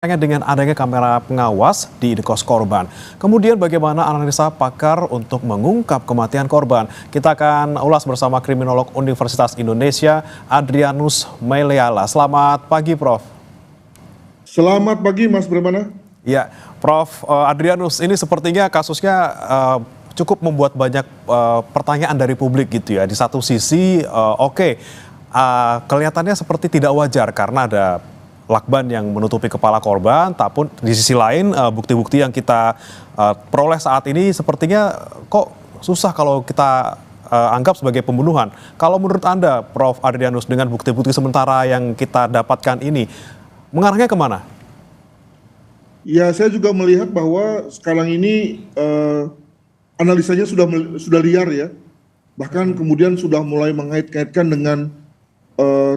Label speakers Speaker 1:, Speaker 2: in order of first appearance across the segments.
Speaker 1: Dengan adanya kamera pengawas di indekos korban. Kemudian bagaimana analisa pakar untuk mengungkap kematian korban? Kita akan ulas bersama kriminolog Universitas Indonesia, Adrianus Meliala. Selamat pagi, Prof.
Speaker 2: Selamat pagi, Mas Bremana.
Speaker 1: Ya, Prof. Adrianus, ini sepertinya kasusnya cukup membuat banyak pertanyaan dari publik gitu ya. Di satu sisi, kelihatannya seperti tidak wajar karena ada lakban yang menutupi kepala korban, tapi di sisi lain bukti-bukti yang kita peroleh saat ini sepertinya kok susah kalau kita anggap sebagai pembunuhan. Kalau menurut Anda, Prof. Adrianus, dengan bukti-bukti sementara yang kita dapatkan ini, mengarahnya kemana?
Speaker 2: Ya, saya juga melihat bahwa sekarang ini analisanya sudah liar ya. Bahkan kemudian sudah mulai mengait-kaitkan dengan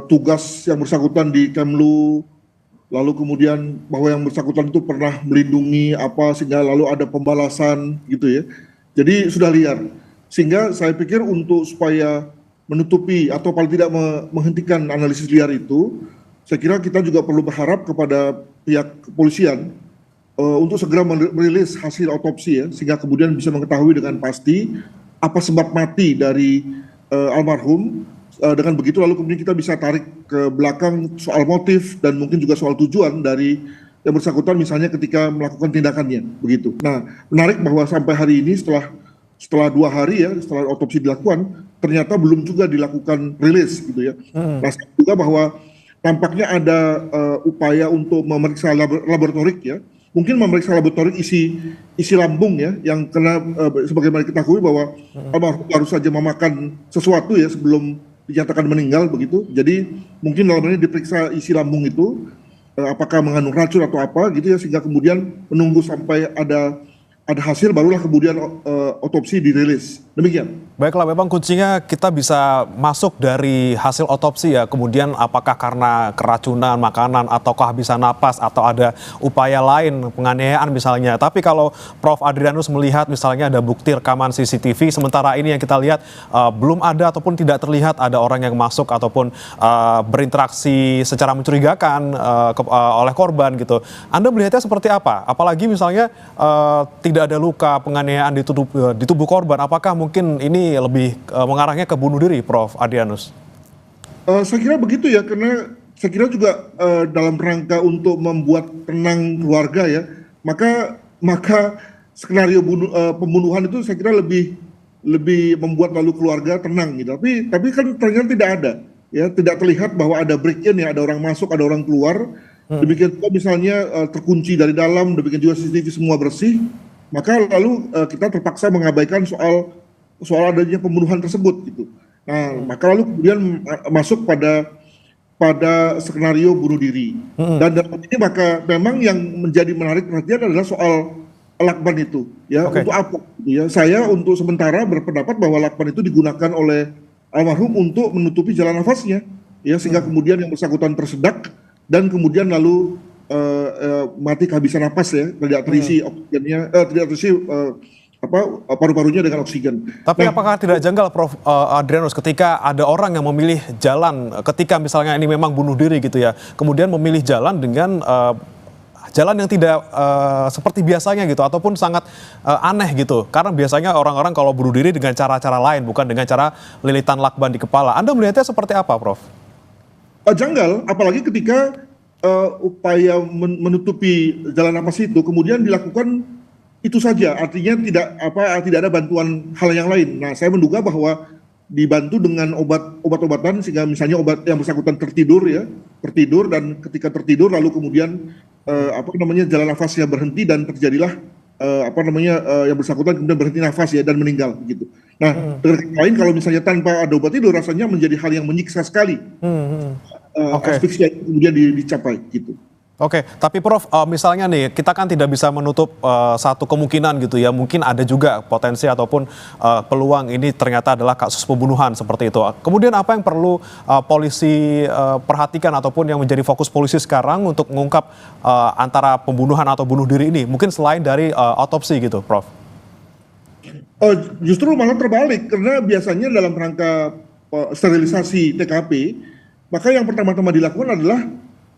Speaker 2: tugas yang bersangkutan di Kemlu, lalu kemudian bahwa yang bersangkutan itu pernah melindungi apa sehingga lalu ada pembalasan gitu ya. Jadi sudah liar. Sehingga saya pikir untuk supaya menutupi atau paling tidak menghentikan analisis liar itu, saya kira kita juga perlu berharap kepada pihak kepolisian untuk segera merilis hasil otopsi ya, sehingga kemudian bisa mengetahui dengan pasti apa sebab mati dari almarhum. Dengan begitu lalu kemudian kita bisa tarik ke belakang soal motif dan mungkin juga soal tujuan dari yang bersangkutan misalnya ketika melakukan tindakannya begitu. Nah, menarik bahwa sampai hari ini setelah 2 hari ya setelah otopsi dilakukan ternyata belum juga dilakukan rilis gitu ya. Nah, juga bahwa tampaknya ada upaya untuk memeriksa laboratorik ya. Mungkin memeriksa laboratorik isi lambung ya, yang kena sebagaimana diketahui bahwa almarhum baru saja memakan sesuatu ya sebelum dinyatakan meninggal begitu. Jadi mungkin dalam ini diperiksa isi lambung itu apakah mengandung racun atau apa gitu ya, sehingga kemudian menunggu sampai ada hasil barulah kemudian otopsi dirilis. Demikian.
Speaker 1: Baiklah, memang kuncinya kita bisa masuk dari hasil otopsi ya. Kemudian apakah karena keracunan makanan atau kehabisan napas atau ada upaya lain penganiayaan misalnya. Tapi kalau Prof. Adrianus melihat misalnya ada bukti rekaman CCTV, sementara ini yang kita lihat belum ada ataupun tidak terlihat ada orang yang masuk ataupun berinteraksi secara mencurigakan oleh korban gitu. Anda melihatnya seperti apa? Apalagi misalnya tidak ada luka penganiayaan di tubuh korban. Apakah mungkin ini lebih mengarahnya ke bunuh diri, Prof. Adrianus?
Speaker 2: Saya kira begitu ya, karena saya kira juga dalam rangka untuk membuat tenang keluarga ya, maka skenario pembunuhan itu saya kira lebih membuat lalu keluarga tenang gitu. Tapi kan ternyata tidak ada ya, tidak terlihat bahwa ada break-in ya, ada orang masuk, ada orang keluar. Demikian juga misalnya terkunci dari dalam, demikian juga CCTV semua bersih, maka lalu kita terpaksa mengabaikan soal adanya pembunuhan tersebut gitu. Nah, maka lalu kemudian masuk pada skenario bunuh diri. Dan dalam ini maka memang yang menjadi menarik perhatian adalah soal lakban itu ya. Untuk apa gitu ya. Saya untuk sementara berpendapat bahwa lakban itu digunakan oleh almarhum untuk menutupi jalan nafasnya ya, sehingga kemudian yang bersangkutan tersedak dan kemudian lalu mati kehabisan napas ya, tidak terisi oksigennya, tidak terisi paru-parunya dengan oksigen.
Speaker 1: Tapi apakah tidak janggal, Prof. Adrianus, ketika ada orang yang memilih jalan, ketika misalnya ini memang bunuh diri gitu ya, kemudian memilih jalan dengan jalan yang tidak seperti biasanya gitu, ataupun sangat aneh gitu. Karena biasanya orang-orang kalau bunuh diri dengan cara-cara lain, bukan dengan cara lilitan lakban di kepala. Anda melihatnya seperti apa, Prof?
Speaker 2: Janggal, apalagi ketika upaya menutupi jalan napas itu kemudian dilakukan itu saja, artinya tidak ada bantuan hal yang lain. Nah, saya menduga bahwa dibantu dengan obat-obatan sehingga misalnya obat yang bersangkutan tertidur dan ketika tertidur lalu kemudian jalan nafasnya berhenti dan terjadilah yang bersangkutan kemudian berhenti nafas ya dan meninggal gitu. Nah, dengan kata lain kalau misalnya tanpa ada obat tidur rasanya menjadi hal yang menyiksa sekali. Asfiksia itu kemudian dicapai gitu.
Speaker 1: Oke, tapi Prof, misalnya nih, kita kan tidak bisa menutup satu kemungkinan gitu ya, mungkin ada juga potensi ataupun peluang ini ternyata adalah kasus pembunuhan seperti itu. Kemudian apa yang perlu polisi perhatikan ataupun yang menjadi fokus polisi sekarang untuk mengungkap antara pembunuhan atau bunuh diri ini, mungkin selain dari otopsi gitu, Prof?
Speaker 2: Justru malah terbalik, karena biasanya dalam rangka sterilisasi TKP, maka yang pertama-tama dilakukan adalah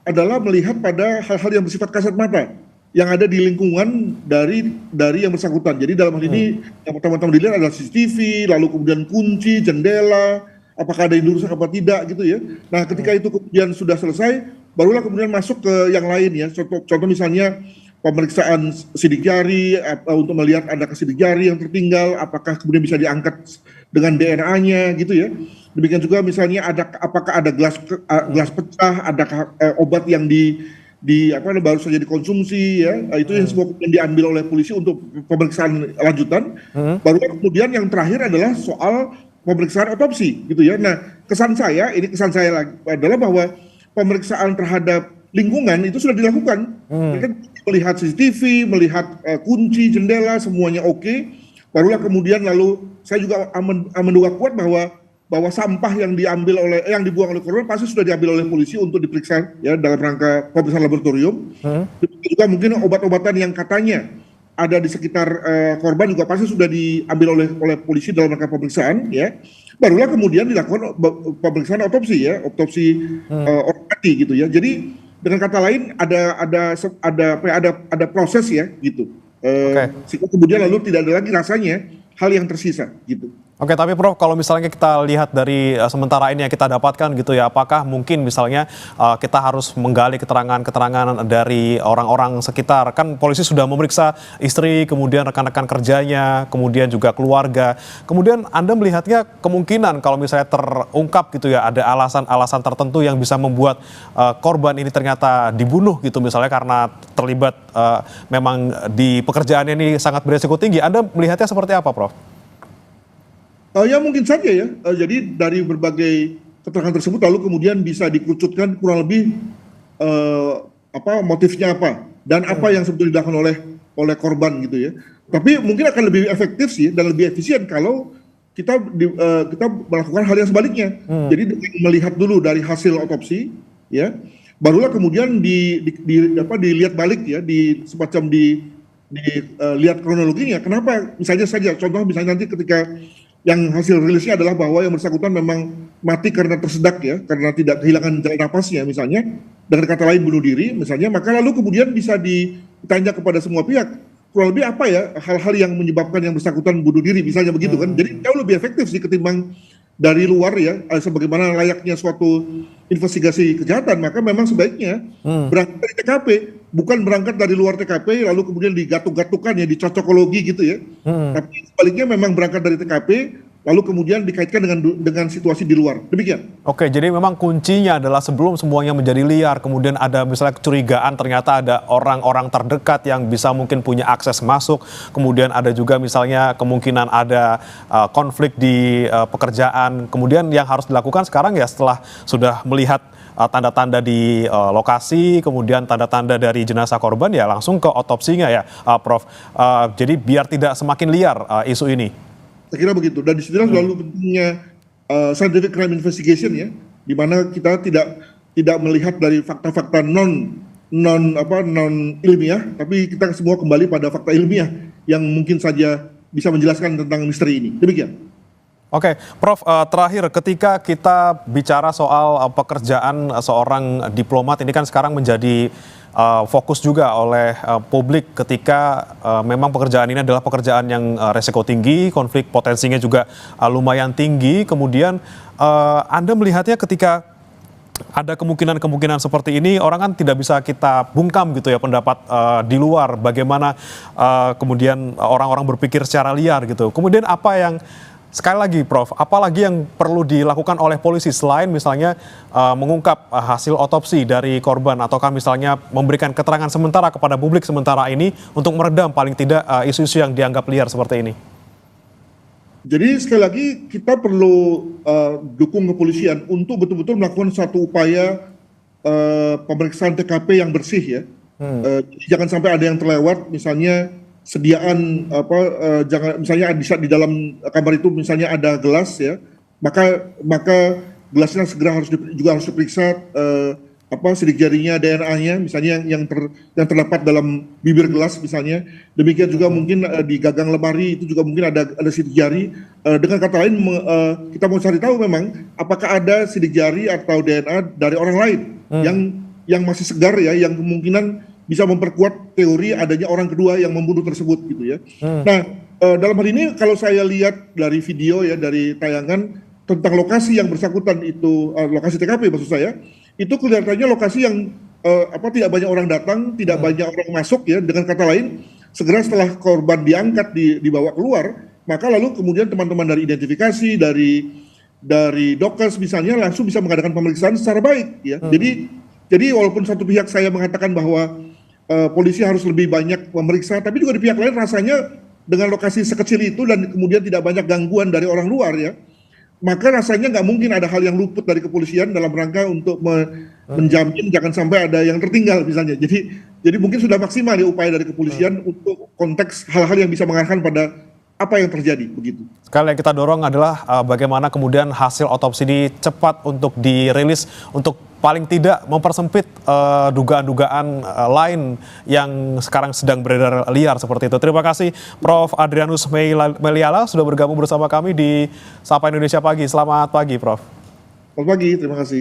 Speaker 2: adalah melihat pada hal-hal yang bersifat kasat mata yang ada di lingkungan dari yang bersangkutan. Jadi dalam hal ini yang pertama-tama dilihat adalah CCTV, lalu kemudian kunci, jendela, apakah ada yang dirusak apa tidak gitu ya. Nah, ketika itu kemudian sudah selesai, barulah kemudian masuk ke yang lain ya. Contoh misalnya pemeriksaan sidik jari untuk melihat ada sidik jari yang tertinggal, apakah kemudian bisa diangkat dengan DNA-nya gitu ya. Demikian juga misalnya apakah ada gelas pecah, adakah obat yang baru saja dikonsumsi ya, itu yang semua kemudian diambil oleh polisi untuk pemeriksaan lanjutan. Baru kemudian yang terakhir adalah soal pemeriksaan otopsi gitu ya. Nah, kesan saya lagi adalah bahwa pemeriksaan terhadap lingkungan itu sudah dilakukan. Mereka melihat CCTV, melihat kunci, jendela, semuanya oke. Barulah kemudian lalu saya juga menduga kuat bahwa sampah yang dibuang oleh korban pasti sudah diambil oleh polisi untuk diperiksa ya dalam rangka pemeriksaan laboratorium. Juga mungkin obat-obatan yang katanya ada di sekitar korban juga pasti sudah diambil oleh polisi dalam rangka pemeriksaan ya. Barulah kemudian dilakukan pemeriksaan otopsi orang mati gitu ya. Jadi dengan kata lain ada proses ya gitu. Sehingga kemudian lalu tidak ada lagi rasanya hal yang tersisa gitu.
Speaker 1: Oke, tapi Prof, kalau misalnya kita lihat dari sementara ini yang kita dapatkan gitu ya, apakah mungkin misalnya kita harus menggali keterangan-keterangan dari orang-orang sekitar? Kan polisi sudah memeriksa istri, kemudian rekan-rekan kerjanya, kemudian juga keluarga. Kemudian Anda melihatnya kemungkinan kalau misalnya terungkap gitu ya, ada alasan-alasan tertentu yang bisa membuat korban ini ternyata dibunuh gitu, misalnya karena terlibat memang di pekerjaannya ini sangat beresiko tinggi. Anda melihatnya seperti apa, Prof?
Speaker 2: Ya mungkin saja ya. Jadi dari berbagai keterangan tersebut lalu kemudian bisa dikerucutkan kurang lebih motifnya apa dan apa yang sebetulnya dilakukan oleh korban gitu ya. Tapi mungkin akan lebih efektif sih dan lebih efisien kalau kita melakukan hal yang sebaliknya. Jadi dengan melihat dulu dari hasil otopsi ya, barulah kemudian dilihat balik ya, dilihat kronologinya. Kenapa? Misalnya saja contoh misalnya nanti ketika yang hasil rilisnya adalah bahwa yang bersangkutan memang mati karena tersedak ya, karena tidak kehilangan jalan napasnya misalnya, dengan kata lain bunuh diri misalnya, maka lalu kemudian bisa ditanya kepada semua pihak, kurang lebih apa ya hal-hal yang menyebabkan yang bersangkutan bunuh diri misalnya begitu kan. Jadi jauh lebih efektif sih ketimbang dari luar ya, sebagaimana layaknya suatu investigasi kejahatan, maka memang sebaiknya berangkat dari TKP, bukan berangkat dari luar TKP lalu kemudian digatuk-gatukan ya, dicocokologi gitu ya. Tapi sebaliknya memang berangkat dari TKP lalu kemudian dikaitkan dengan situasi di luar. Demikian.
Speaker 1: Oke, jadi memang kuncinya adalah sebelum semuanya menjadi liar, kemudian ada misalnya kecurigaan ternyata ada orang-orang terdekat yang bisa mungkin punya akses masuk, kemudian ada juga misalnya kemungkinan ada konflik di pekerjaan. Kemudian yang harus dilakukan sekarang ya setelah sudah melihat tanda-tanda di lokasi, kemudian tanda-tanda dari jenazah korban ya langsung ke otopsinya ya, Prof. Jadi biar tidak semakin liar isu ini.
Speaker 2: Saya kira begitu. Dan disitulah selalu pentingnya scientific crime investigation ya, di mana kita tidak melihat dari fakta-fakta non ilmiah, tapi kita semua kembali pada fakta ilmiah yang mungkin saja bisa menjelaskan tentang misteri ini. Demikian.
Speaker 1: Oke, Prof, terakhir ketika kita bicara soal pekerjaan seorang diplomat ini kan sekarang menjadi fokus juga oleh publik ketika memang pekerjaan ini adalah pekerjaan yang resiko tinggi, konflik potensinya juga lumayan tinggi. Kemudian Anda melihatnya ketika ada kemungkinan-kemungkinan seperti ini, orang kan tidak bisa kita bungkam gitu ya pendapat di luar bagaimana kemudian orang-orang berpikir secara liar gitu. Kemudian apa yang sekali lagi Prof, apalagi yang perlu dilakukan oleh polisi selain misalnya mengungkap hasil otopsi dari korban ataukah misalnya memberikan keterangan sementara kepada publik sementara ini untuk meredam paling tidak isu-isu yang dianggap liar seperti ini?
Speaker 2: Jadi sekali lagi kita perlu dukung kepolisian untuk betul-betul melakukan satu upaya pemeriksaan TKP yang bersih ya. Jangan sampai ada yang terlewat, misalnya sediaan jangan misalnya di dalam kamar itu misalnya ada gelas ya, maka gelasnya segera harus diperiksa sidik jarinya, DNA-nya misalnya yang terdapat dalam bibir gelas misalnya. Demikian juga mungkin di gagang lemari itu juga mungkin ada sidik jari. Dengan kata lain kita mau cari tahu memang apakah ada sidik jari atau DNA dari orang lain yang yang masih segar ya, yang kemungkinan bisa memperkuat teori adanya orang kedua yang membunuh tersebut gitu ya. Nah, dalam hal ini kalau saya lihat dari video ya, dari tayangan tentang lokasi yang bersangkutan itu, lokasi TKP maksud saya, itu kelihatannya lokasi yang tidak banyak orang datang, tidak banyak orang masuk ya. Dengan kata lain, segera setelah korban diangkat, dibawa keluar, maka lalu kemudian teman-teman dari identifikasi, dari Dokes misalnya langsung bisa mengadakan pemeriksaan secara baik ya. Jadi walaupun satu pihak saya mengatakan bahwa polisi harus lebih banyak memeriksa, tapi juga di pihak lain rasanya dengan lokasi sekecil itu dan kemudian tidak banyak gangguan dari orang luar ya, maka rasanya nggak mungkin ada hal yang luput dari kepolisian dalam rangka untuk menjamin jangan sampai ada yang tertinggal misalnya. Jadi mungkin sudah maksimal ya upaya dari kepolisian untuk konteks hal-hal yang bisa mengarahkan pada apa yang terjadi begitu.
Speaker 1: Sekali yang kita dorong adalah bagaimana kemudian hasil otopsi ini cepat untuk dirilis untuk paling tidak mempersempit dugaan-dugaan lain yang sekarang sedang beredar liar seperti itu. Terima kasih Prof. Adrianus Meliala sudah bergabung bersama kami di Sapa Indonesia Pagi. Selamat pagi Prof.
Speaker 2: Selamat pagi, terima kasih.